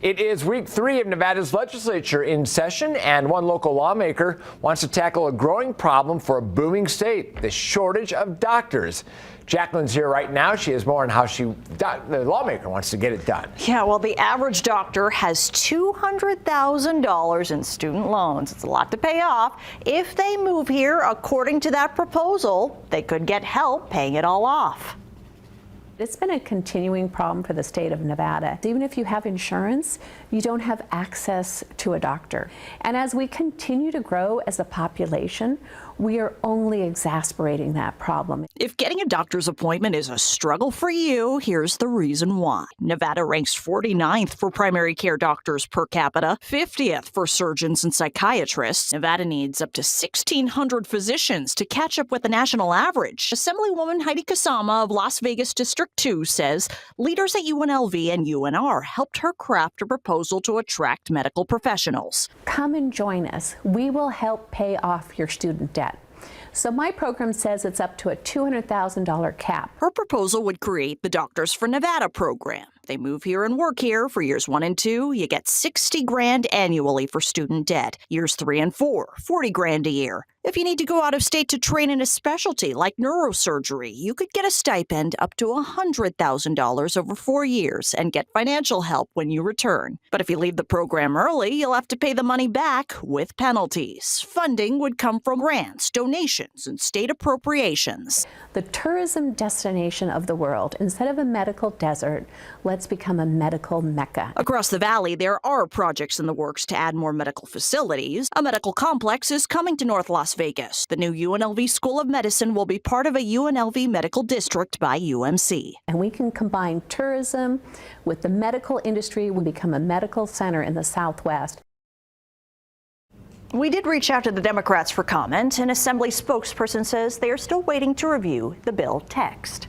It is week 3 of Nevada's legislature in session, and one local lawmaker wants to tackle a growing problem for a booming state, the shortage of doctors. Jacqueline's here right now. She has more on how the lawmaker wants to get it done. Yeah, well, the average doctor has $200,000 in student loans. It's a lot to pay off. If they move here, according to that proposal, they could get help paying it all off. It's been a continuing problem for the state of Nevada. Even if you have insurance, you don't have access to a doctor. And as we continue to grow as a population, we are only exacerbating that problem. If getting a doctor's appointment is a struggle for you, here's the reason why. Nevada ranks 49th for primary care doctors per capita, 50th for surgeons and psychiatrists. Nevada needs up to 1,600 physicians to catch up with the national average. Assemblywoman Heidi Kasama of Las Vegas District 2 says leaders at UNLV and UNR helped her craft a proposal to attract medical professionals. Come and join us. We will help pay off your student debt. So my program says it's up to a $200,000 cap. Her proposal would create the Doctors for Nevada program. They move here and work here for years 1 and 2. You get $60,000 annually for student debt. Years 3 and 4, $40,000 a year. If you need to go out of state to train in a specialty like neurosurgery, you could get a stipend up to $100,000 over 4 years and get financial help when you return. But if you leave the program early, you'll have to pay the money back with penalties. Funding would come from grants, donations, and state appropriations. The tourism destination of the world, instead of a medical desert, let's become a medical mecca. Across the valley, there are projects in the works to add more medical facilities. A medical complex is coming to North Las Vegas. The new UNLV School of Medicine will be part of a UNLV medical district by UMC. And we can combine tourism with the medical industry. We become a medical center in the Southwest. We did reach out to the Democrats for comment. An Assembly spokesperson says they are still waiting to review the bill text.